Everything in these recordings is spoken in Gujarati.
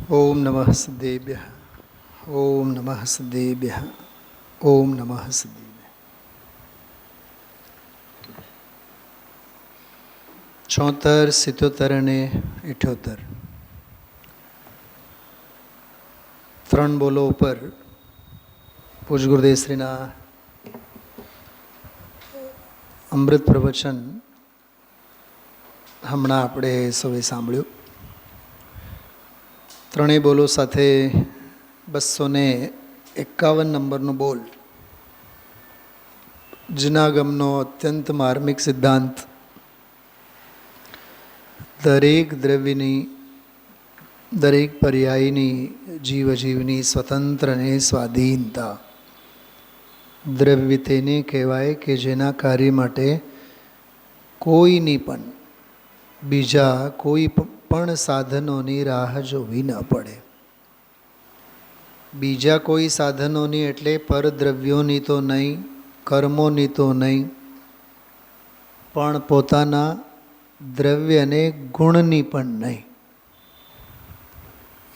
ઓમ નમઃ સિદ્ધેભ્યઃ. ઓમ નમઃ સિદ્ધેભ્યઃ. ઓમ નમઃ સિદ્ધેભ્યઃ. 76, 77 અને 78 ત્રણ બોલો ઉપર પૂજ ગુરુદેવશ્રીના અમૃત પ્રવચન હમણાં આપણે સૌએ સાંભળ્યું. ત્રણેય બોલો સાથે 251 નંબરનો બોલ, જૂનાગમનો અત્યંત માર્મિક સિદ્ધાંત. દરેક દ્રવ્યની, દરેક પર્યાયની જીવની સ્વતંત્ર અને સ્વાધીનતા. દ્રવ્ય તેને કહેવાય કે જેના કાર્ય માટે કોઈની પણ, બીજા કોઈ પણ સાધનોની રાહ જોવી ન પડે. બીજા કોઈ સાધનોની એટલે પરદ્રવ્યોની તો નહીં, કર્મોની તો નહીં, પણ પોતાના દ્રવ્ય અને ગુણની પણ નહીં.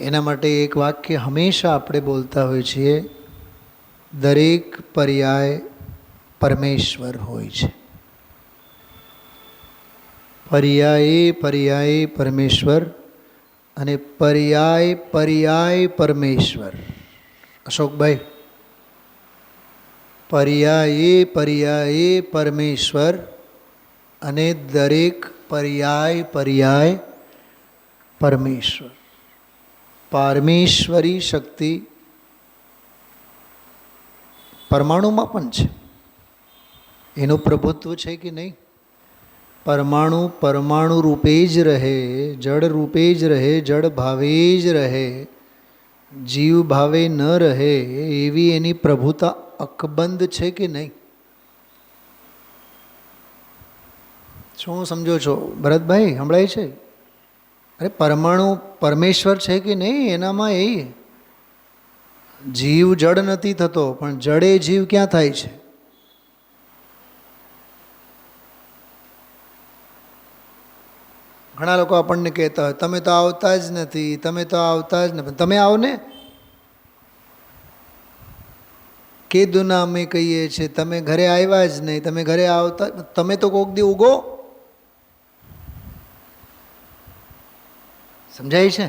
એના માટે એક વાક્ય હંમેશા આપણે બોલતા હોઈએ છીએ, દરેક પર્યાય પરમેશ્વર હોય છે. પર્યાય પરમેશ્વર અને પર્યાય પરમેશ્વર. અશોકભાઈ, પર્યાય પરમેશ્વર અને દરેક પર્યાય પરમેશ્વર. પારમેશ્વરી શક્તિ પરમાણુમાં પણ છે. એનું પ્રભુત્વ છે કે નહીં? પરમાણુ રૂપે જ રહે, જળ રૂપે જ રહે, જળ ભાવે જ રહે, જીવ ભાવે ન રહે એવી એની પ્રભુતા અકબંધ છે કે નહીં? શું સમજો છો ભરતભાઈ? સંભળાય છે? અરે પરમાણુ પરમેશ્વર છે કે નહીં? એનામાં એ જીવ જડ નથી થતો, પણ જડે જીવ ક્યાં થાય છે? ઘણા લોકો આપણને કહેતા હોય, તમે તો આવતા જ નથી, તમે તો આવતા જ નથી. તમે આવો ને. કેદુના અમે કહીએ છીએ, તમે ઘરે આવ્યા જ નહીં, તમે ઘરે આવતા, તમે તો કોક દી ઉગો. સમજાય છે?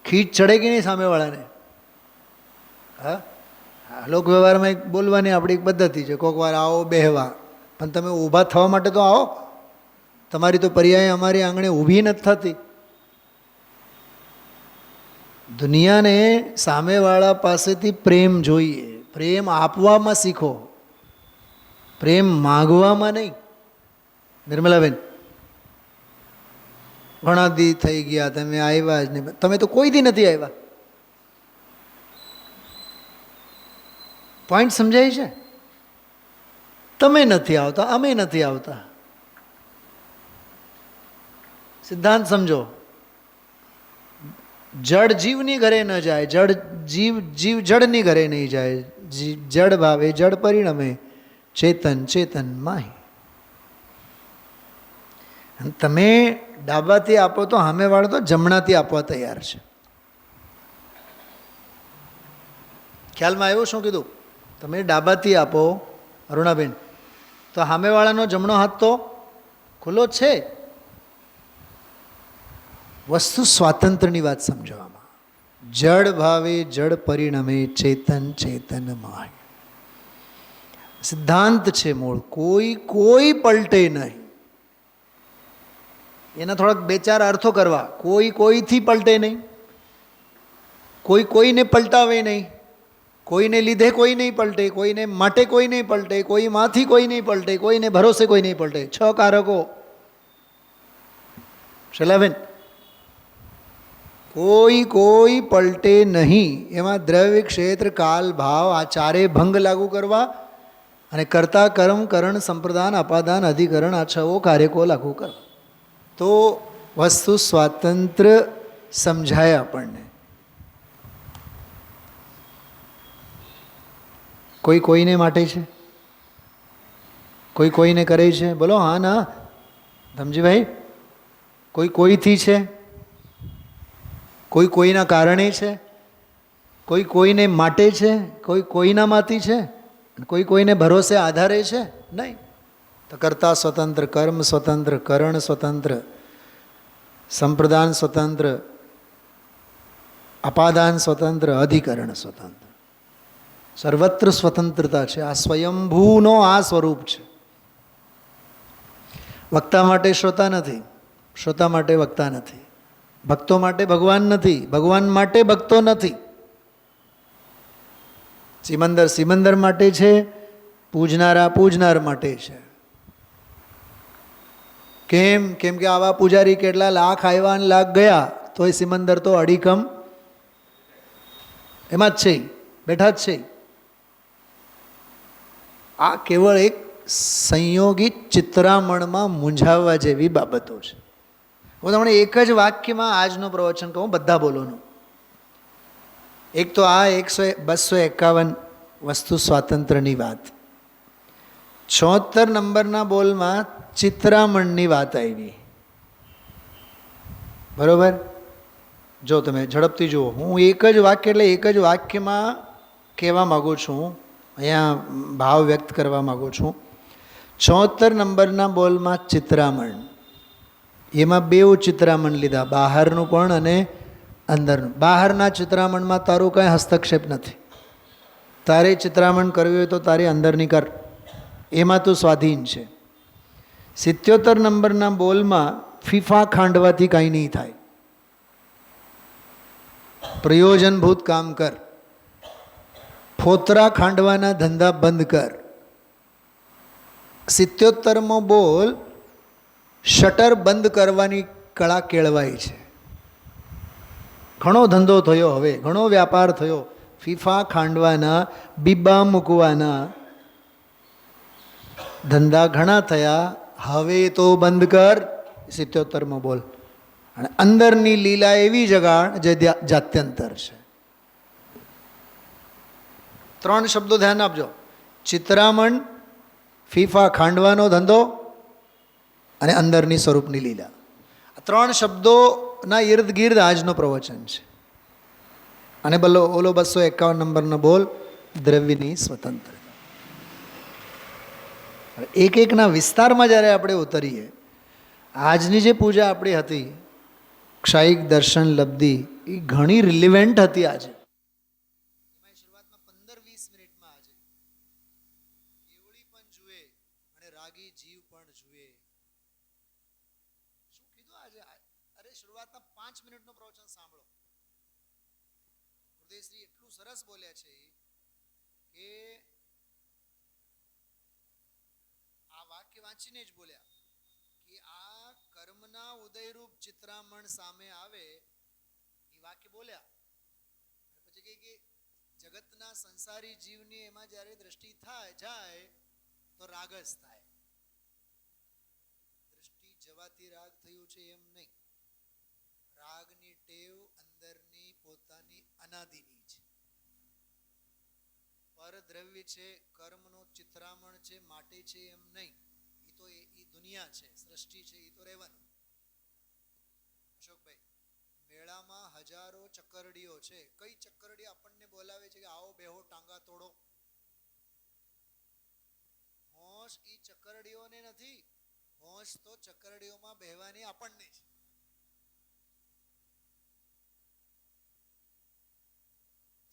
ખીચ ચડે કે નહીં સામેવાળાને? હા, લોક વ્યવહારમાં એક બોલવાની આપણી એક પદ્ધતિ છે, કોઈક વાર આવો બેહવા, પણ તમે ઊભા થવા માટે તો આવો. તમારી તો પર્યાય અમારી આંગણે ઊભી નથી થતી. દુનિયાને સામેવાળા પાસેથી પ્રેમ જોઈએ. પ્રેમ આપવામાં શીખો, પ્રેમ માગવામાં નહીં. નિર્મલાબેન, ઘણા દી થઈ ગયા, તમે આવ્યા જ નહીં. તમે તો કોઈ દી નથી આવ્યા. પોઈન્ટ સમજાય છે? તમે નથી આવતા, અમે નથી આવતા. સિદ્ધાંત સમજો. જડ જીવની ઘરે ન જાય, જીવ જડની ઘરે નહીં જાય. જડ ભાવે જડ પરિણમે, ચેતન માહી. તમે ડાબાથી આપો તો સામેવાળો તો જમણાથી આપવા તૈયાર છે. ખ્યાલમાં આવ્યું શું કીધું? તમે ડાબાથી આપો અરુણાબેન, તો સામેવાળાનો જમણો હાથ તો ખુલ્લો જ છે. વસ્તુ સ્વાતંત્રની વાત સમજવામાં. જડ ભાવે જડ પરિણમે, ચેતન માય. સિદ્ધાંત છે મૂળ. કોઈ પલટે નહીં. એના થોડાક બે ચાર અર્થો કરવા. કોઈથી પલટે નહીં, કોઈને પલટાવે નહીં, કોઈને લીધે કોઈ નહીં પલટે, કોઈને માટે કોઈ નહીં પલટે, કોઈમાંથી કોઈ નહીં પલટે, કોઈને ભરોસે કોઈ નહીં પલટે. 6 કારકો. શૈલાબેન, કોઈ પલટે નહીં. એમાં દ્રવ્ય, ક્ષેત્ર, કાલ, ભાવ આ ચારે ભંગ લાગુ કરવા અને કર્તા, કર્મ, કરણ, સંપ્રદાન, અપાદાન, અધિકરણ આ 6 કાર્યકો લાગુ કરવા. તો વસ્તુ સ્વાતંત્ર સમજાય આપણને. કોઈને માટે છે, કોઈને કરે છે. બોલો હા ના ધમજીભાઈ? કોઈથી છે, કોઈ કોઈના કારણે છે, કોઈ કોઈને માટે છે, કોઈ કોઈનામાંથી છે, કોઈ કોઈને ભરોસે આધારે છે નહીં. તો કર્તા સ્વતંત્ર, કર્મ સ્વતંત્ર, કરણ સ્વતંત્ર, સંપ્રદાન સ્વતંત્ર, અપાદાન સ્વતંત્ર, અધિકરણ સ્વતંત્ર, સર્વત્ર સ્વતંત્રતા છે. આ સ્વયંભૂનો આ સ્વરૂપ છે. વક્તા માટે શ્રોતા નથી, શ્રોતા માટે વક્તા નથી, ભક્તો માટે ભગવાન નથી, ભગવાન માટે ભક્તો નથી. સિમંદર સિમંદર માટે છે, પૂજનારા પૂજનાર માટે છે. કેમ? કેમ કે આવા પૂજારી કેટલા લાખ આવ્યા અને લાખ ગયા, તો એ સિમંદર તો અડીખમ એમાં જ છે, બેઠા જ છે. આ કેવળ એક સંયોગિત ચિત્રામણમાં મૂંઝાવવા જેવી બાબતો છે. હું તમને એક જ વાક્યમાં આજનું પ્રવચન કહું, બધા બોલોનું. એક તો આ 251 વસ્તુ સ્વાતંત્રની વાત, 76 નંબરના બોલમાં ચિત્રામણની વાત આવી. બરોબર? જો તમે ઝડપથી જુઓ, હું એક જ વાક્ય એટલે એક જ વાક્યમાં કહેવા માગું છું, અહીંયા ભાવ વ્યક્ત કરવા માગું છું. 76 નંબરના બોલમાં ચિત્રામણ, એમાં બે ચિત્રામણ લીધા, બહારનું પણ અને અંદરનું. બહારના ચિત્રામણમાં તારું કાંઈ હસ્તક્ષેપ નથી. તારે ચિત્રામણ કરવી હોય તો તારી અંદરની કર, એમાં તું સ્વાધીન છે. 77 નંબરના બોલમાં ફીફા ખાંડવાથી કાંઈ નહીં થાય, પ્રયોજનભૂત કામ કર. ફોતરા ખાંડવાના ધંધા બંધ કર. 77મો બોલ શટર બંધ કરવાની કળા કેળવાય છે. ઘણો ધંધો થયો, હવે ઘણો વ્યાપાર થયો, ફીફા ખાંડવાના, બીબા મૂકવાના ધંધા ઘણા થયા, હવે તો બંધ કર. 77મો બોલ. અને અંદરની લીલા એવી જગાડ જે જાત્યંતર છે. 3 શબ્દો ધ્યાન આપજો: ચિત્રામણ, ફીફા ખાંડવાનો ધંધો અને અંદરની સ્વરૂપની લીલા. આ 3 શબ્દોના ઇર્દ ગિર્દ આજનો પ્રવચન છે. અને ઓલો 251 નંબરનો બોલ દ્રવ્યની સ્વતંત્રતા. એક એકના વિસ્તારમાં જ્યારે આપણે ઉતરીએ, આજની જે પૂજા આપણી હતી, ક્ષાયિક દર્શન લબ્ધિ, એ ઘણી રિલિવેન્ટ હતી આજે. શરૂઆતમાં 15-20 મિનિટમાં આજે કેવળી પણ જુએ અને રાગી જીવ પણ જુએ. શું કીધું આજે? અરે શરૂઆતના 5 મિનિટનું પ્રવચન સાંભળો. હૃદયશ્રી એટલું સરસ બોલ્યા છે કે આ વાક્ય વાંચીને જ બોલ્યા કે આ કર્મના ઉદયરૂપ ચિત્રામણ સામે આવે એ વાક્ય બોલ્યા. પછી કહે કે જગતના સંસારી જીવની એમાં જ્યારે દ્રષ્ટિ જાય તો રાગ જ થાય. દ્રષ્ટિ જવાથી રાગ થયું છે એમ નહીં. રાગની ટેવ અંદરની પોતાની અનાદિની છે. પરદ્રવ્ય છે, કર્મનો ચિત્રામણ છે, માટે છે એમ નહીં. એ તો એ દુનિયા છે, સૃષ્ટિ છે, એ તો રહેવાનું. અશોકભાઈ, મેળામાં હજારો ચક્કરડીઓ છે. કઈ ચક્કરડી આપણને બોલાવે છે કે આવો બેહો, ટાંગા તોડો? હોશ એ ચક્કરડીઓને નથી, હોશ તો ચક્કરડીઓમાં બેહવાની આપણને છે.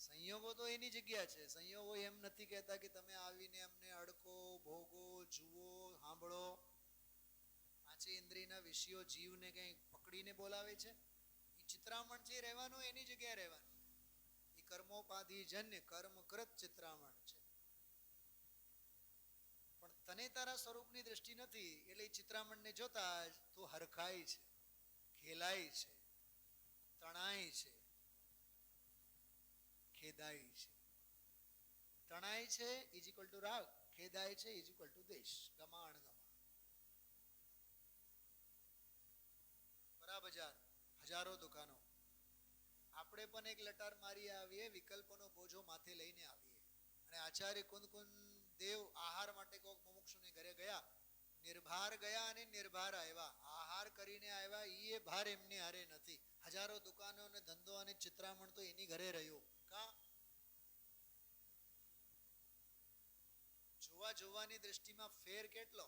સંયોગો તો એની જગ્યા છે. સંયોગો એમ નથી કહેતા કે તમે આવીને અમને અડકો, ભોગો, જુઓ, સાંભળો. પાંચે ઇન્દ્રિયના વિષયો જીવને કઈ પકડીને બોલાવે છે? એ ચિત્રામણ છે, રહેવાનું, એની જગ્યાએ રહેવાનું. એ કર્મોપાધિ જન્ય કર્મકૃત ચિત્રામણ છે. પણ તને તારા સ્વરૂપની દ્રષ્ટિ નથી, એટલે ચિત્રામણને જોતા જ તું હરખાય છે, ખેલાય છે, તણાય છે, ખેદાય છે. તણાય છે ઇઝ ઇક્વલ ટુ રાગ, ખેદાય છે ઇઝ ઇક્વલ ટુ દેશ, ગમાણ ગમા. બરાબર, હજારો દુકાનો. આપણે પણ એક લટાર મારી આવીએ, વિકલ્પોનો બોજો માથે લઈને આવીએ. અને આચાર્ય કુંદ દેવ આહાર માટે કોઈક મુમુક્ષુને ઘરે ગયા, નિર્ભાર ગયા અને નિર્ભાર આવ્યા. આહાર કરીને આવ્યા, એ ભાર એમને હારે નથી. હજારો દુકાનો અને ધંધો અને ચિત્રામણ તો એની ઘરે રહ્યો. કા જોવાની દ્રષ્ટિમાં ફેર કેટલો,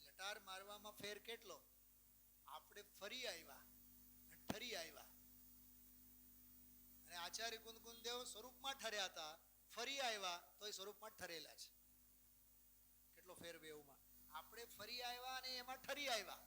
લટાર મારવામાં ફેર કેટલો. આપણે ફરી આવ્યા, ઠરી આવ્યા, અને આચાર્ય કુંદકુંદેવ સ્વરૂપમાં ઠર્યા હતા, ફરી આવ્યા તો એ સ્વરૂપમાં ઠરેલા છે. કેટલો ફેર બેઉમાં. આપણે ફરી આવ્યા અને એમાં ઠરી આવ્યા.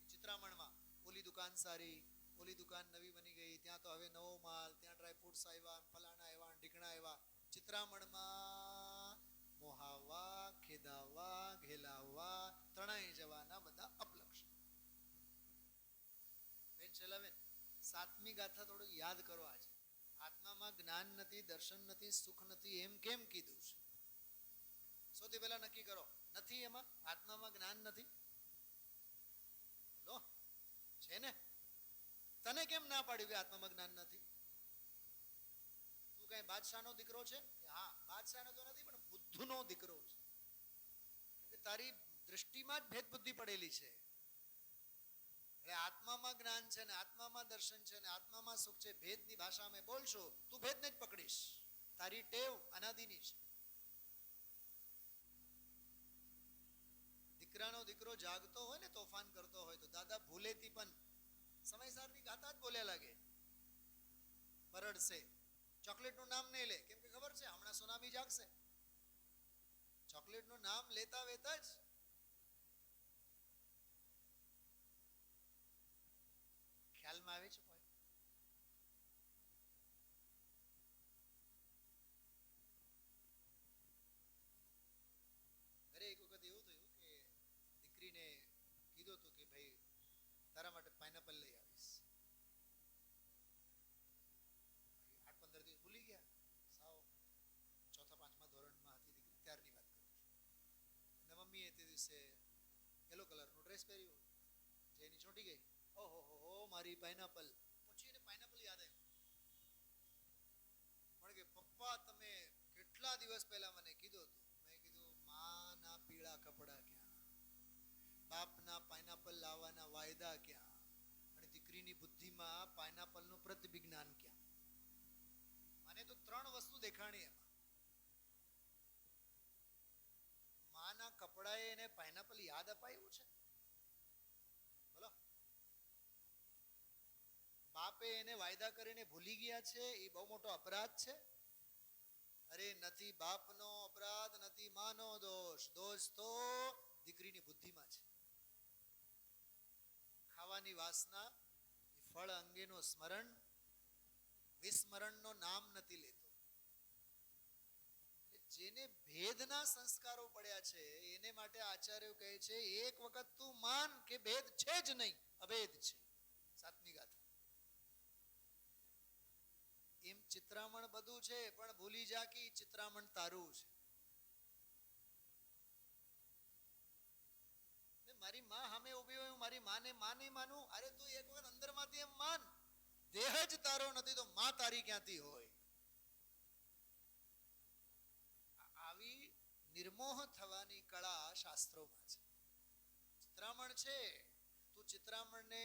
ચિત્રામણમાં ઓલી દુકાન સારી, ઓલી દુકાન નવી બની ગઈ, ત્યાં તો હવે નવો માલ, ત્યાં ડ્રાયફ્રૂટ્સ આવ્યા, ફલાણા આવ્યા, ઢીકણા આવ્યા. ચિત્રામણમાં મોહાવા, ખેદાવા, ઘેલાવા, તણાઈ જવાના બધા અપલક્ષ. બેન ચલાવેન, 7મી ગાથા થોડુંક યાદ કરો. આજે આત્મામાં જ્ઞાન નથી, દર્શન નથી, સુખ નથી, એમ કેમ કીધું છે? સૌથી પહેલા નક્કી કરો, નથી એમાં? આત્મામાં જ્ઞાન નથી? બોલો, છે ને? તને કેમ ના પાડ્યું કે આત્મામાં જ્ઞાન નથી? તું કઈ બાદશાહનો દીકરો છે? હા, બાદશાહનો તો નથી, પણ બુદ્ધનો દીકરો છે. કે તારી દૃષ્ટિમાં જ ભેદ બુદ્ધિ પડેલી છે. એટલે આત્મામાં જ્ઞાન છે ને આત્મામાં દર્શન છે ને આત્મામાં સુખ છે, ભેદની ભાષામાં બોલશો તું ભેદને જ પકડીશ. તારી ટેવ અનાદિની છે. દીકરાનો દીકરો જાગતો હોય ને, તોફાન કરતો હોય તો દાદા ભૂલેથી પણ સમયસારની ગાતા જ બોલ્યા લાગે. બરડશે, ચોકલેટનું નામ નહીં લે, કેમ કે ખબર છે હમણાં સુનામી જાગશે. ચોકલેટનું નામ લેતા વેતા જ ખ્યાલમાં આવે છે. કોઈ ઘરે એક વખત એવું થયું કે દીકરીને કીધું હતું કે ભાઈ તારા માટે પાઇનેપલ લઈ આવીશ. 8-15 દિવસ ભૂલી ગયા. સાવ 4-5મા ધોરણમાં હતી દીકરી, ત્યારની વાત કરું છું. અને મમ્મીએ તે દિવસે યલો કલરનો ડ્રેસ પહેર્યો, જે એની ચોંટી ગઈ. ઓહો હો, મારી પાઇનેપલ. પછી એને પાઇનેપલ યાદ આવ્યું. પણ કે પપ્પા તમે કેટલા દિવસ પહેલા મને કીધું હતું. મેં કીધું માના પીળા કપડા ક્યાં, બાપના પાઇનેપલ લાવવાના વાયદા ક્યાં, અને દીકરીની બુદ્ધિમાં પાઇનેપલનું પ્રતિવિજ્ઞાન ક્યાં. મને તો 3 વસ્તુ દેખાણી એમાં. માના કપડાએ એને પાઇનેપલ યાદ અપાયું છે. બોલો, બાપે એને વાયદા કરીને ભૂલી ગયા છે, એ બહુ મોટો અપરાધ છે. અરે નથી બાપનો અપરાધ, નથી માનો દોષ, દોષ તો દીકરીની બુદ્ધિમાં છે. ખાવાની વાસના, ફળ અંગેનું સ્મરણ, વિસ્મરણનો નામ નથી લેતો. જેને ભેદના સંસ્કારો પડ્યા છે એને માટે આચાર્યો કહે છે એક વખત તું માન કે ભેદ છે જ નહીં, અભેદ છે. 7મી ગાથા. એમ ચિત્રામણ બધું છે, પણ ભૂલી જા કે ચિત્રામણ તારું છે. મારી માં સામે ઉભી હોય, મારી માને માને માનું. અરે તું એક વખત અંદરમાંથી એમ માન, દેહ જ તારો નથી તો માં તારી ક્યાંથી હોય? આવી નિર્મોહ થવાની કળા શાસ્ત્રોમાં છે. ચિત્રામણ છે, તું ચિત્રામણને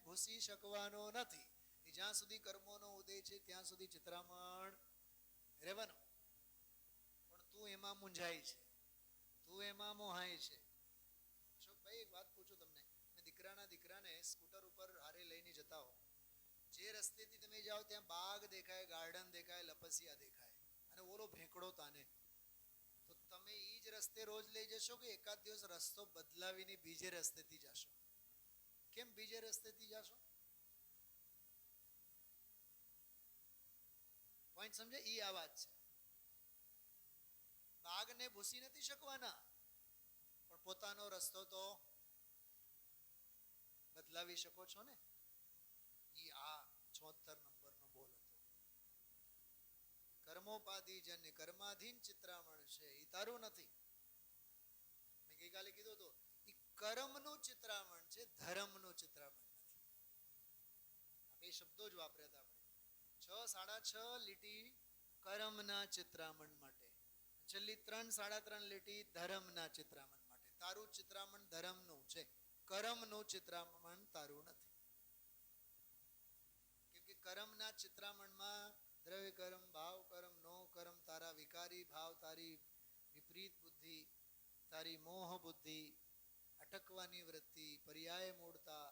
ભૂસી શકવાનો નથી. જ્યાં સુધી કર્મોનો ઉદય છે ત્યાં સુધી ચિત્રામણ રહેવાનો. પણ તું એમાં મૂંઝાય છે, તું એમાં મોહાય છે. અશોકભાઈ, એક વાત પૂછું તમને. તમે દીકરાને સ્કૂટર ઉપર હારે લઈને જતા હો, જે રસ્તેથી તમે જાઓ ત્યાં બાગ દેખાય, ગાર્ડન દેખાય, લપસિયા દેખાય, અને ઓલો ભેંકડો તાને, તો તમે એ જ રસ્તે રોજ લઈ જશો કે એકાદ દિવસ રસ્તો બદલાવીને બીજે રસ્તેથી જશો? કેમ બીજે રસ્તેથી જશો? પોઈન્ટ સમજે? ઈ આ વાત છે. બાગને ભૂસી નથી શકવાના, પણ પોતાનો રસ્તો તો બદલાવી શકો છો ને. ઈ આ 76 નંબરનો બોલ હતો. કર્મોપાધિ જન્ય કર્માધીન ચિત્રામણ છે, એ તારું નથી. મેં ગઈકાલે કીધું હતું, એ કર્મનું ચિત્રામણ છે, ધર્મનું ચિત્રામણ નથી. આ 2 શબ્દો જ વાપર્યા હતા આપણે. 6-6.5 લીટી કર્મના ચિત્રામણ માટે, છેલ્લી 3-3.5 લીટી ધર્મના ચિત્રામણ માટે. તારું ચિત્રામણ ધર્મનું છે. કર્મનું ચિત્રામણ તારું નથી. કેમ કે કર્મના ચિત્રામણમાં દ્રવ્ય કર્મ, ભાવ કર્મ, નો કર્મ, તારા વિકારી ભાવ, તારી વિપરીત બુદ્ધિ, તારી મોહ બુદ્ધિ, અટકવાની વૃત્તિ, પર્યાય મૂળતા,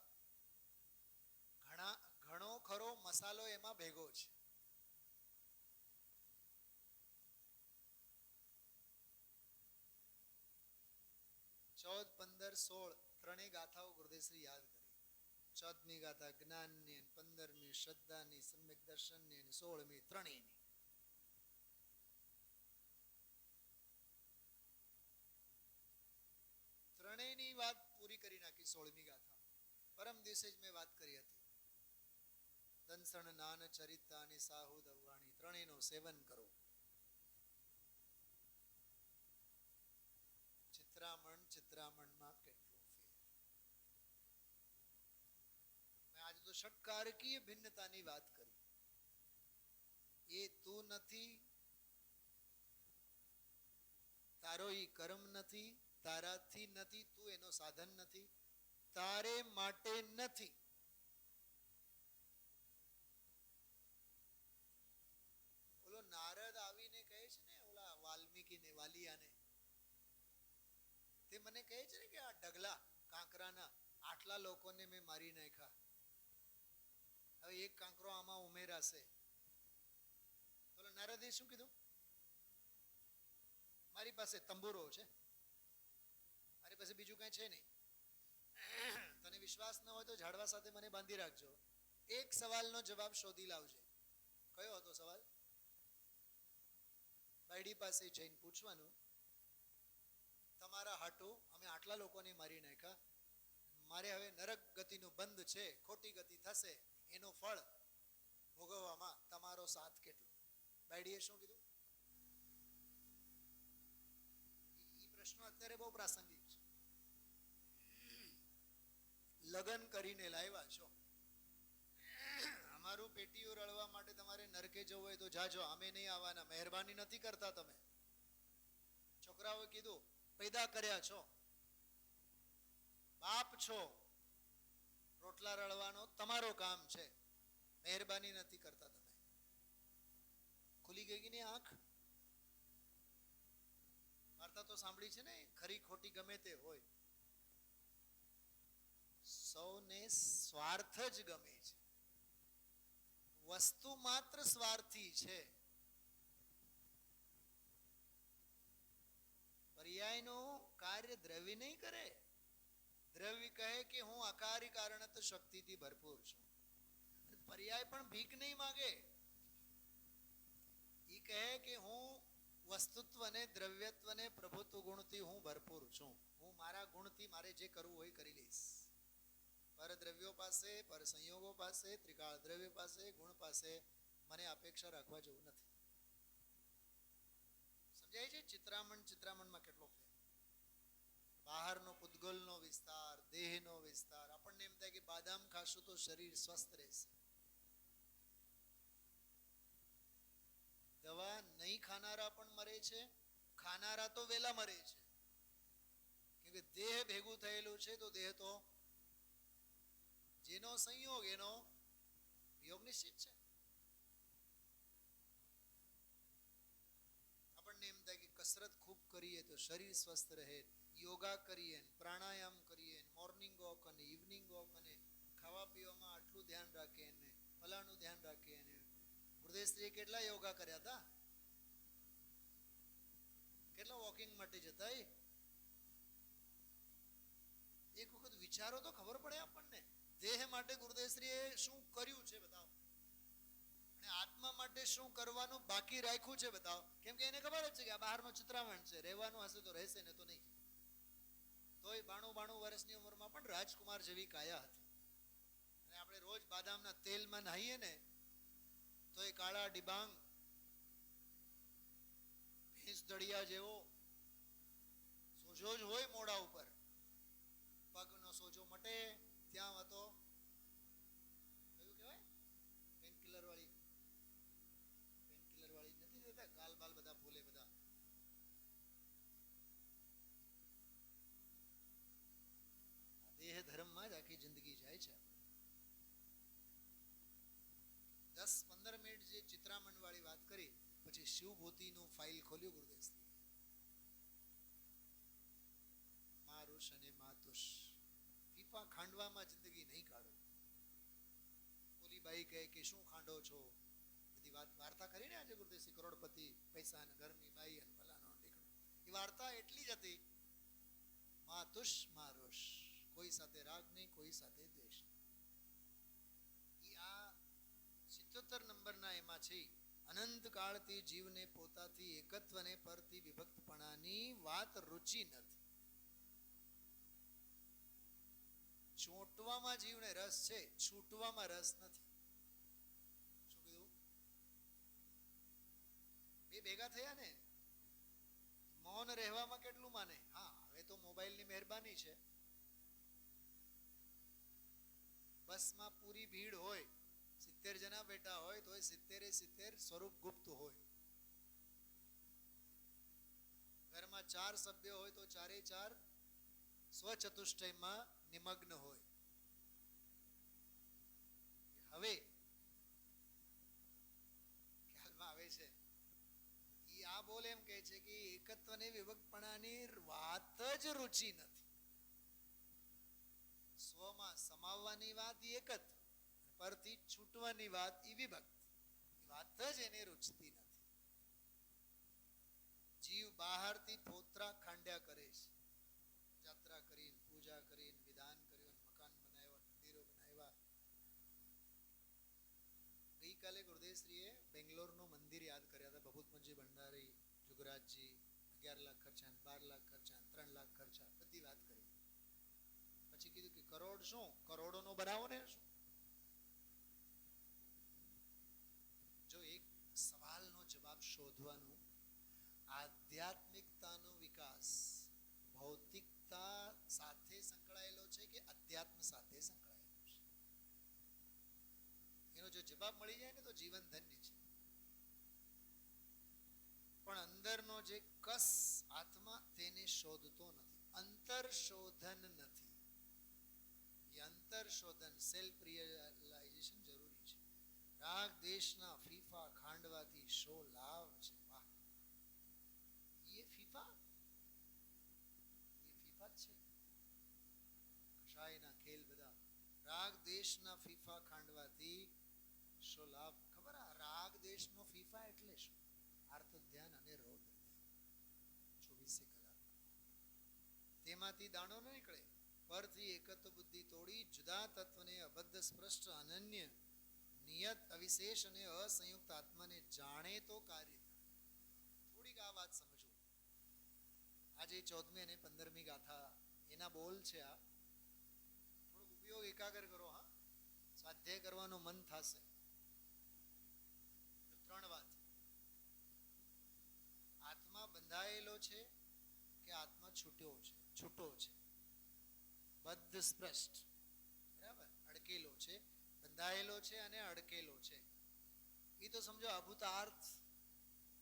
ઘણો ખરો મસાલો એમાં ભેગો છે. ચૌદ, 15, 16 ત્રણેય ગાથાઓ ગુરુદેવશ્રી યાદ કરી. 14મી ગાથા જ્ઞાનની, 15મી શ્રદ્ધાની, સમ્યક દર્શનની, 16મી ત્રણેયની. ત્રણેયની વાત પૂરી કરી નાખી 16મી ગાથા. પરમ દિવસે જ મેં વાત કરી હતી. દંસણ નાન ચરિતાની સાહુ દવવાણી, ત્રણેયનું સેવન કરો. ચિત્રામણમાં કેટલો ફેર. મેં આજે તો ષટકારકીય ભિન્નતાની વાત કરી. એ તું નથી, તારો ઈ કર્મ નથી, તારાથી નથી, તું એનો સાધન નથી, તારે માટે નથી. ઓલો નારદ આવીને કહે છે ને, ઓલા વાલ્મીકીને, વાલિયાને, તે મને કહે છે ને કે આ ઢગલા કાંકરાના આટલા લોકોને મેં મારી નાખ્યા, હવે એક કાંકરો આમાં ઉમેરાશે. બોલો નારદે શું કીધું? મારી પાસે તંબુરો છે, મારી પાસે બીજું કઈ છે નહીં. તને વિશ્વાસ ન હોય તો ઝાડવા સાથે મને બાંધી રાખજો, એક સવાલનો જવાબ શોધી લાવજે. કયો હતો સવાલ? બાયડી પાસે જઈને પૂછવાનું, તમારા હાટું અમે આટલા લોકોને મારી નાખ્યા, મારે હવે નરક ગતિનું બંધ છે, ખોટી ગતિ થશે, એનું ફળ ભોગવવામાં તમારો સાથ કેટલો? બાયડીએ શું કીધું? એ પ્રશ્નો અત્યારે બહુ પ્રાસંગિક છે. લગ્ન કરીને લાવ્યા છો, અમારું પેટીયું રળવા માટે તમારે નરકે જવું હોય તો જાજો, અમે નહીં આવવાના, મહેરબાની નથી કરતા તમે. છોકરાઓએ કીધું પેદા કર્યા છો, બાપ છો, રોટલા રળવાનો તમારો કામ છે, મહેરબાની નથી કરતા તમે. ખુલી ગઈ ને આંખ. વાર્તા તો સાંભળી છે ને, ખરી ખોટી ગમે તે હોય, સૌને સ્વાર્થ જ ગમે છે, વસ્તુ માત્ર સ્વાર્થી છે. પર્યાયનું કાર્ય દ્રવ્ય નહીં કરે. દ્રવ્ય કહે કે હું અકારી કારણત શક્તિથી ભરપૂર છું. પર્યાય પણ ભીખ નહીં માગે. એ કહે કે હું વસ્તુત્વને, દ્રવ્યત્વને, પ્રભુત્વ ગુણથી હું ભરપૂર છું, હું મારા ગુણથી મારે જે કરવું હોય કરી લઈશ. પર દ્રવ્યો પાસે, પર સંયોગો પાસે, ત્રિકાળ દ્રવ્ય પાસે, ગુણ પાસે મને અપેક્ષા રાખવા જેવું નથી. સમજાય છે? ચિત્રામણમાં કેટલો ફેર. બહારનો પૂતગલનો વિસ્તાર, દેહનો વિસ્તાર. આપણને એમ થાય કે બાદામ ખાશું તો શરીર સ્વસ્થ રહેશે. દવા નહીં ખાનારા પણ મરે છે, ખાનારા તો વેલા મરે છે. કેમ કે દેહ ભેગું થયેલું છે, તો દેહ તો જેનો સંયોગ એનો વિયોગ નિશ્ચિત છે. આપણને એમ થાય કે કસરત ખૂબ કરીએ તો શરીર સ્વસ્થ રહે, યોગા કરીએ, પ્રાણાયામ કરીએ, મોર્નિંગ વોક અને ઇવનિંગ વોક, અને ખાવા પીવામાં આટલું ધ્યાન રાખે ને ફલાણું ધ્યાન રાખે. અને ગુરુદેવશ્રીએ કેટલા યોગા કર્યા હતા, કેટલા વોકિંગ માટે જતા. એક વખત વિચારો તો ખબર પડે આપણને, દેહ માટે ગુરુદેવશ્રીએ શું કર્યું છે બતાવો, અને આત્મા માટે શું કરવાનું બાકી રાખ્યું છે બતાવો. કેમ કે એને ખબર જ છે કે આ બહારનો ચિત્રામણ છે, રહેવાનું હશે તો રહેશે ને તો નહીં. તોય 92 વર્ષની ઉંમરમાં પણ રાજકુમાર જેવી કાયા હતી. અને આપણે રોજ બાદામના તેલમાં નાહીએ ને તો એ કાળા ડિબાંગ ભેંસ દળિયા જેવો સોજો જ હોય મોઢા ઉપર. પગનો સોજો મટે ત્યાં હતો કયું કહેવાય, પેનકિલર વાળી નથી દેતા, ગાલ બાલ બધા ફૂલે બધા. દેહ પછી શિવભૂતિનું ફાઇલ ખોલ્યું ગુરુદેવ મારુષ અને માતુષ ફીફા ખાંડવામાં જિંદગી નહીં કાઢો. ઓલી બાઈ કહે કે શું ખાંડો છો, બધી વાર્તા કરીને આજે ગુરુદેવસિંહ કરોડપતિ પૈસા અને ઘરની બાઈ અને ભલાનો નીકળો. એ વાર્તા એટલી જ હતી, માતુષ મારુષ, કોઈ સાથે રાગ નહીં, કોઈ સાથે દ્વેષ. એ આ 77 નંબરના એમાં છે. અનંત કાળથી જીવને પોતાથી એકત્વને પરથી વિભક્તપણાની વાત રુચિ નથી. ચોંટવામાં જીવને રસ છે, છૂટવામાં રસ નથી. શું કીધું? બે ભેગા થયા ને, મૌન રહેવામાં કેટલું માને. હા, હવે તો મોબાઈલની મહેરબાની છે. બસમાં પૂરી ભીડ હોય, 70 જણા બેઠા હોય તો 70 સ્વરૂપ ગુપ્ત હોય. ઘરમાં 4 સભ્યો હોય તો 4 સ્વચતુષ્ટયમાં નિમગ્ન હોય. હવે ખ્યાલમાં આવે છે. એ આ બોલ એમ કહે છે કે એકત્વને વિભક્તપણાની વાત જ રુચિ નથી. સ્વમાં સમાવવાની વાત એ એકત્વ, પરથી છૂટવાની વાત એ વિભક્ત. એ વાત જ એને રૂચતી નથી. જીવ બહારથી પોતરા ખાંડ્યા કરે છે. યાત્રા કરીને, પૂજા કરીને, વિધાન કર્યું, મકાન બનાવ્યા, મંદિરો બનાવ્યા. ગઈકાલે ગુરુદેવશ્રીએ બેંગ્લોરનું મંદિર યાદ કર્યા હતા. ભભૂતમનજી ભંડારી, જુગરાજજી, 11 લાખ ખર્ચા, 12 લાખ ખર્ચા, 3 લાખ ખર્ચા, બધી વાત કરી. પછી કીધું કે કરોડ શું, કરોડોનો બનાવો ને શું. જો એક સવાલનો જવાબ શોધવાનું, આધ્યાત્મિકતાનો વિકાસ ભૌતિકતા સાથે સંકળાયેલો છે કે અધ્યાત્મ સાથે સંકળાયેલો છે, એનો જો જવાબ મળી જાય ને તો જીવન ધન્ય છે. પણ અંદરનો જે કસ આત્મા તેને શોધતો નથી. અંતર શોધન નથી. એ અંતર શોધન, સેલ્ફ રિયલાઇઝેશન જરૂરી છે. રાગ દેશના ફીફા ખાંડવાથી શો લાભ છે. વાહ, એ ફીફા છે. કશાયના ખેલ બધા રાગ દેશના ફીફા ખાંડવાથી શો લાભ. ખબર આ રાગ દેશનો ફીફા એટલે શું? આર્ત ધ્યાન અને રૌદ્ર ધ્યાન 24 કલાક. તેમાંથી દાણો ન નીકળે. પરથી એકત્વ બુદ્ધિ તોડી જુદા તત્વને અબદ્ધ સ્પષ્ટ અનન્ય નિયત અવિશેષ અને અસંયુક્ત આત્માને જાણે તો કાર્ય. થોડીક આ વાત સમજો. આજે 14મી અને 15મી ગાથા એના બોલ છે. આ થોડોક ઉપયોગ એકાગ્ર કરો. હા, સ્વાધ્યાય કરવાનું મન થશે. 3 વાત. આત્મા બંધાયેલો છે કે આત્મા છૂટો છે. બદ્ધ સ્પષ્ટ, બરાબર, અડકેલો છે. બંધાયેલો છે અને અડકેલો છે. એ તો સમજો અભૂતાર્થ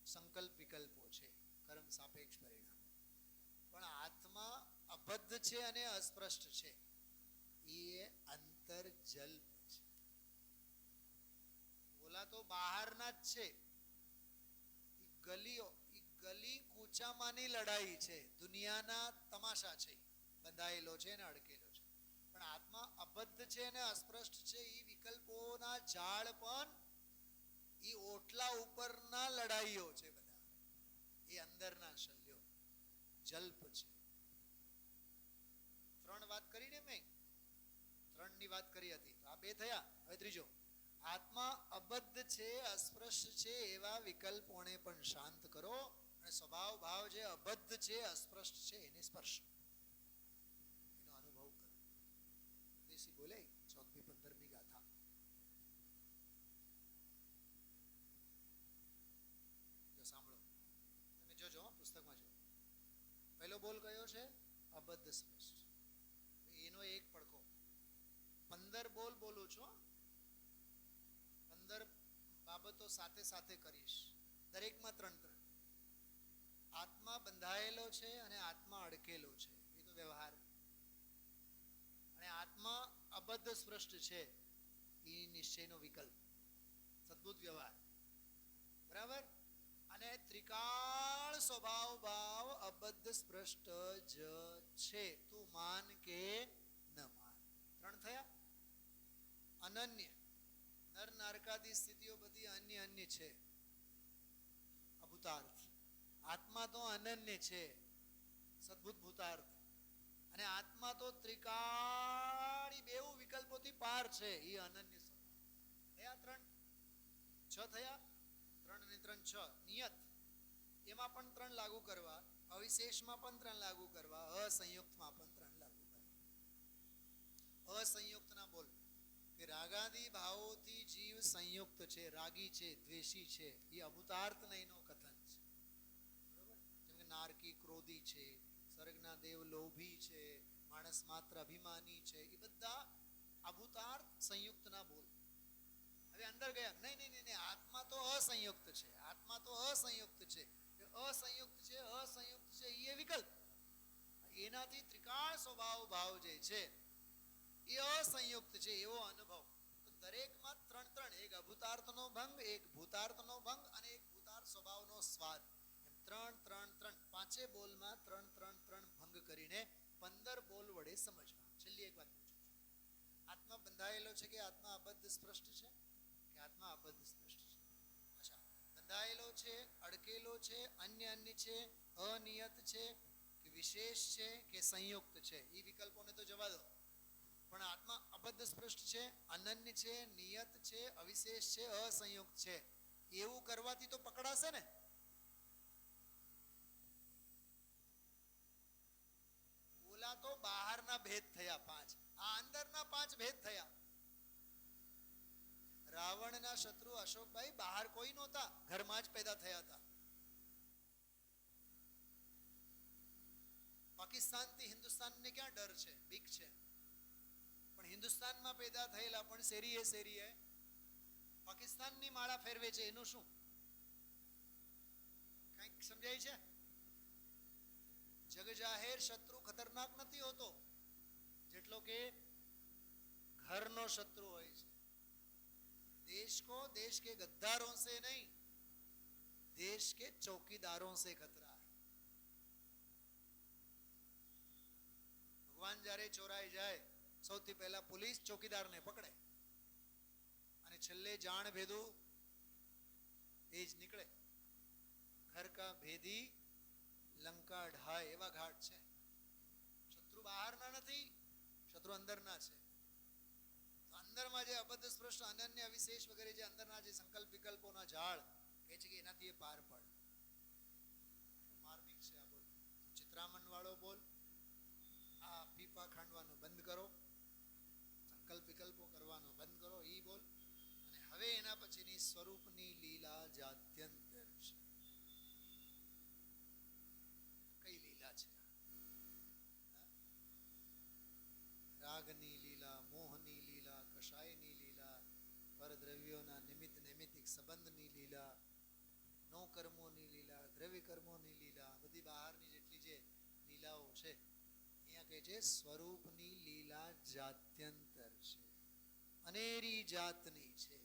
સંકલ્પ વિકલ્પો છે, કર્મ સાપેક્ષ પરિણામ. પણ આત્મા અબદ્ધ છે અને અસ્પષ્ટ છે. એ અંતર્જલ્પ છે. બોલા તો બહારના જ છે. ગલી કૂચામાંની લડાઈ છે. દુનિયાના તમાશા છે. બંધાયેલો છે અને અડકેલો છે. પણ આત્મા અબદ્ધ છે અને અસ્પષ્ટ છે. એ વિકલ્પોના ઝાડ પણ એ ઓટલા ઉપરના લડાઈઓ છે. બધા એ અંદરના શલ્યો જલ્પ છે. 3 વાત કરીને મેં 3ની વાત કરી હતી. આ 2 થયા. હવે ત્રીજો. આત્મા અબદ્ધ છે, અસ્પૃશ્ય છે એવા વિકલ્પોને પણ શાંત કરો અને સ્વભાવ ભાવ જે અબદ્ધ છે, અસ્પૃશ્ય છે એને સ્પર્શ, એનો અનુભવ કરો. દેશી બોલે 14મી 15મી ગાથા. જો સાંભળો, તમે જોજો પુસ્તકમાં જો. પહેલો બોલ કયો છે? અબદ્ધ સ્પષ્ટ. એનો એક પડખો. 15 બોલ બોલું છું. 15 બાબતો સાથે સાથે કરીશ. દરેકમાં 3. આત્મા બંધાયેલો છે અને આત્મા અડકેલો છે, એ તો વ્યવહાર. અને આત્મા અબદ્ધ સ્પષ્ટ છે, એ નિશ્ચયનો વિકલ્પ, સદબુદ્ધ વ્યવહાર. બરાબર. ત્રિકાળ સ્વભાવ ભાવ અબદ્ધ સ્પષ્ટ જ છે. તું માન કે ન માન. 3 થયા. અનન્ય, નર નારકાદી સ્થિતિઓ બધી અન્ય છે, અભૂતાર્થ. આત્મા તો અનન્ય છે, સદભૂત ભૂતાર્થ. અને આત્મા તો ત્રિકાળી બેઉ વિકલ્પોથી પાર છે, એ અનન્ય સ્વભાવ. થયા 3, 6 થયા. 3 અને 3 6. નિયત, એમાં પણ 3 લાગુ કરવા, અવિશેષમાં પણ 3 લાગુ કરવા, અસંયુક્તમાં પણ 3 લાગુ કરવા. અસંયુક્તના બોલ કે રાગાદી ભાવોથી જીવ સંયુક્ત છે, રાગી છે, દ્વેષી છે, એ અભૂતાર્થ નહીંનો કથન છે. બરોબર? જેમ કે નારકી ક્રોધી છે, સ્વર્ગના દેવ લોભી છે, માણસ માત્ર અભિમાની છે, એ બધા અભૂતાર્થ સંયુક્તના બોલ. હવે અંદર ગયા, નહીં, આત્મા તો અસંયુક્ત છે, આત્મા તો અસંયુક્ત છે. અસંયુક્ત છે, અસંયુક્ત છે, એ વિકલ્પ. એનાથી ત્રિકાળ સ્વભાવ ભાવ જે છે એ અસંયુક્ત છે એવો અનુભવ. તો દરેકમાં 3 એક અભૂતાર્થનો ભંગ, એક ભૂતાર્થનો ભંગ અને એક ભૂતાર્થ સ્વભાવનો સ્વાદ. એમ 3 પાંચે બોલમાં 3 ભંગ કરીને 15 બોલ વડે સમજવા. છેલ્લી એક વાત પૂછું છું, આત્મા બંધાયેલો છે કે આત્મા અબદ્ધ સ્પષ્ટ છે? કે આત્મા અબદ્ધ સ્પષ્ટ છે. અચ્છા, બંધાયેલો છે, અડકેલો છે, અન્ય છે, અનિયત છે કે વિશેષ છે કે સંયુક્ત છે, એ વિકલ્પોને તો જવા દો. પણ આત્મા અબદ્ધ સ્પષ્ટ છે, અનન્ય છે, નિયત છે, અવિશેષ છે, અસંયુક્ત છે, એવું કરવાથી તો પકડાશે ને. ઓલા તો બહારના ભેદ થયા 5, આ અંદરના 5 ભેદ થયા. રાવણના શત્રુ અશોકભાઈ બહાર કોઈ નહોતા, ઘરમાં જ પેદા થયા હતા. પાકિસ્તાનથી હિન્દુસ્તાનને ક્યાં ડર છે, બીક છે? પણ હિન્દુસ્તાનમાં પેદા થયેલા પણ શેરીએ પાકિસ્તાનની માળા ફેરવે છે, એનું શું? કંઈક સમજાય છે? જગ જાહેર શત્રુ ખતરનાક નથી હોતો જેટલો કે ઘરનો શત્રુ હોય છે. देश को देश के गद्दारों से नहीं, देश के चौकीदारों से खतरा है. ભગવાન જ્યારે ચોરાઈ જાય, સૌથી પહેલા પોલીસ ચોકીદારને પકડે અને છેલ્લે જાણ ભેદું એ જ નીકળે. ઘર કા ભેદી લંકા ઢાય, એવા ઘાટ છે. શત્રુ બહારના નથી, શત્રુ અંદરના છે. અંદરમાં જે અબદ્ધ સ્પષ્ટ, અનન્ય, વિશેષ વગેરે જે અંદરના જે સંકલ્પ વિકલ્પોના ઝાડ કહે છે કે એનાથી એ પાર પડ. માર્મિક છે આ બોલ. ચિત્રામણ વાળો બોલ, આ પીપા ખાંડવાનું બંધ કરો, સંકલ્પ વિકલ્પો કરવાનો બંધ કરો, એ બોલ. અને હવે એના પછીની સ્વરૂપની લીલા જાત્યંતર છે. કઈ લીલા છે? રાગની લીલા, મોહની લીલા, કષાયની લીલા, પરદ્રવ્યોના નિમિત્ત નૈમિતિક સંબંધની લીલા, નો કર્મોની લીલા, દ્રવ્ય કર્મોની લીલા, બધી બહારની જેટલી જે લીલાઓ છે અહીંયા કહે છે સ્વરૂપની લીલા જાત્યંતર છે, અનેરી જાતની છે.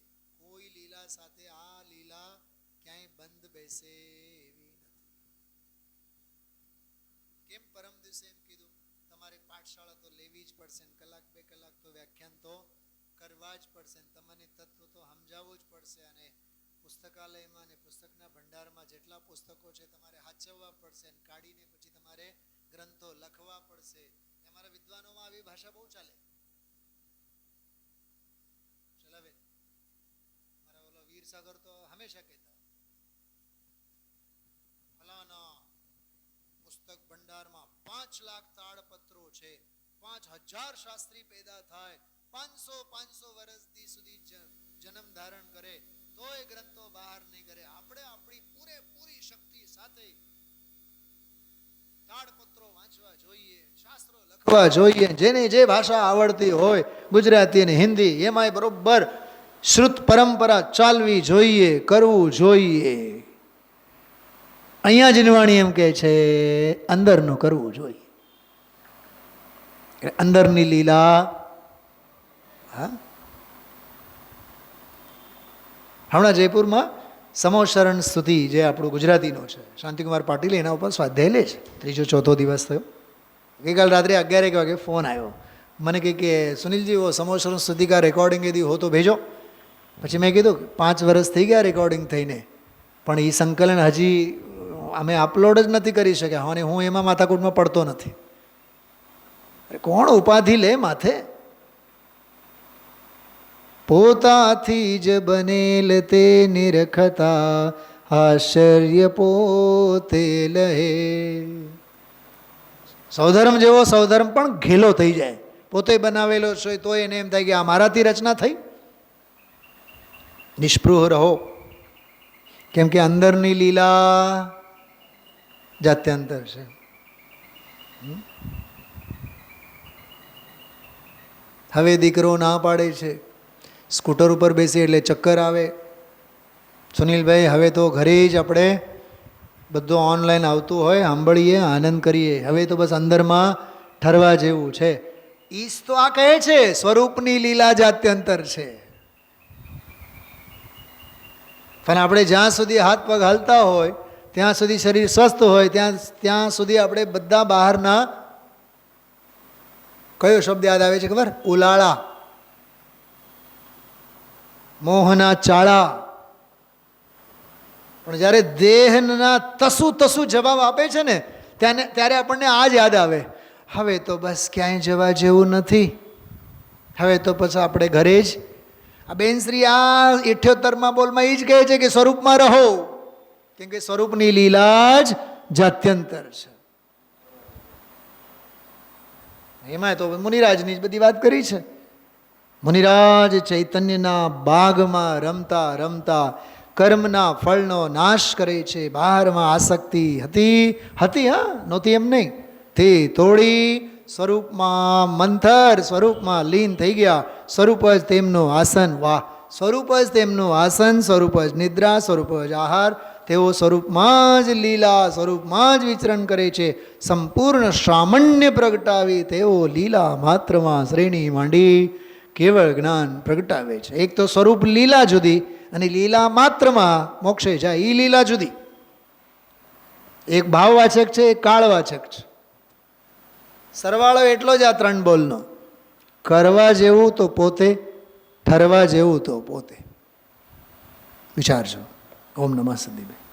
કોઈ લીલા સાથે આ લીલા ક્યાંય બંધ બેસે એવી નથી. કેમ પરમ દિવસે એમ કીધું તમારે પાઠશાળા તો લેવી જ પડશે, 1 2 કલાક તો વ્યાખ્યાન તો કરવા જ પડશે, તમને તત્વ તો સમજાવવું જ પડશે. અને પુસ્તકાલયમાં અને પુસ્તકના ભંડારમાં જેટલા પુસ્તકો છે તમારે સાચવવા પડશે અને કાઢીને પછી તમારે ગ્રંથો લખવા પડશે. અમારા વિદ્વાનોમાં આવી ભાષા બહુ ચાલે. ચલાવે મારા ઓલો વીરસાગર તો હંમેશા કહેતા ફલાના પુસ્તક ભંડારમાં 5 લાખ તાળપત્રો છે, 5000 શાસ્ત્રી પેદા થાય, 500 વર્ષ સુધી જન્મ ધારણ કરે તો એ ગ્રંથો બહાર નહીં કરે. આપણે આપણી પૂરેપૂરી શક્તિ સાથે તાળપત્રો વાંચવા જોઈએ, શાસ્ત્રો લખવા જોઈએ. જેને જે ભાષા આવડતી હોય, ગુજરાતી અને હિન્દી, એમાંય બરોબર શ્રુત પરંપરા ચાલવી જોઈએ, કરવું જોઈએ. અહીંયા જીનવાણી એમ કહે છે અંદરનું કરવું જોઈએ. અંદરની લીલા. હા, હમણાં જયપુરમાં સમોશરણ સ્તુતિ જે આપણું ગુજરાતીનો છે, શાંતિકુમાર પાટીલ એના ઉપર સ્વાધ્યાય લે છે. ત્રીજો ચોથો દિવસ થયો. ગઈકાલ રાત્રે 11 વાગે ફોન આવ્યો, મને કહે કે સુનિલજી વો સમોશરણ સ્તુતિ કા રેકોર્ડિંગ यदि हो तो भेजो. પછી મેં કીધું 5 વર્ષ થઈ ગયા રેકોર્ડિંગ થઈને, પણ એ સંકલન હજી અમે અપલોડ જ નથી કરી શક્યા અને હું એમાં માથાકૂટમાં પડતો નથી. અરે કોણ ઉપાધિ લે માથે? પોતાથી જ બનેલ તે નિરખતા આશ્ચર્ય પોતે લહે. સૌધર્મ જેવો સૌધર્મ પણ ઘેલો થઈ જાય. પોતે બનાવેલો છે તો એને એમ થાય કે આ મારાથી રચના થઈ. નિષ્પૃહ રહો, કેમ કે અંદરની લીલા જાત્યંતર છે. હવે દીકરો ના પાડે છે, સ્કૂટર ઉપર બેસી એટલે ચક્કર આવે. સુનિલભાઈ હવે તો ઘરે જ આપણે બધું ઓનલાઈન આવતું હોય, સાંભળીએ, આનંદ કરીએ. હવે તો બસ અંદરમાં ઠરવા જેવું છે. ઈશ તો આ કહે છે સ્વરૂપની લીલા જાત્યંતર છે. પણ આપણે જ્યાં સુધી હાથ પગ હાલતા હોય, ત્યાં સુધી શરીર સ્વસ્થ હોય, ત્યાં સુધી આપણે બધા બહારના, કયો શબ્દ યાદ આવે છે ખબર? ઉલાળા, મોહના ચાળા. પણ જ્યારે દેહના તસુ જવાબ આપે છે ને ત્યારે આપણને આ જ યાદ આવે, હવે તો બસ ક્યાંય જવા જેવું નથી. હવે તો પછી આપણે ઘરે જ. આ બેનશ્રી આ 78માં બોલમાં એ જ કહે છે કે સ્વરૂપમાં રહો, કેમ કે સ્વરૂપની લીલા જ જાત્યંતર છે. એમાં તો મુનિરાજની જ બધી વાત કરી છે. મુનિરાજ ચૈતન્યના બાગમાં રમતા રમતા કર્મના ફળનો નાશ કરે છે. બહારમાં આસક્તિ હતી નહોતી એમ નહીં, તે તોડી સ્વરૂપમાં મંથર સ્વરૂપમાં લીન થઈ ગયા. સ્વરૂપ જ તેમનું આસન. વાહ! સ્વરૂપ જ તેમનું આસન, સ્વરૂપ જ નિદ્રા, સ્વરૂપ જ આહાર. તેઓ સ્વરૂપમાં જ લીલા, સ્વરૂપમાં જ વિચરણ કરે છે. સંપૂર્ણ સામાન્ય પ્રગટાવી તેઓ લીલા માત્રમાં શ્રેણી માંડી કેવળ જ્ઞાન પ્રગટાવે છે. એક તો સ્વરૂપ લીલા જુદી અને લીલા માત્રમાં મોક્ષે જાય એ લીલા જુદી. એક ભાવવાચક છે, એક કાળવાચક છે. સરવાળો એટલો જ આ 3 બોલનો. કરવા જેવું તો પોતે, ઠરવા જેવું તો પોતે. વિચારજો. ઓમ નમઃ સિદ્ધિભાઈ.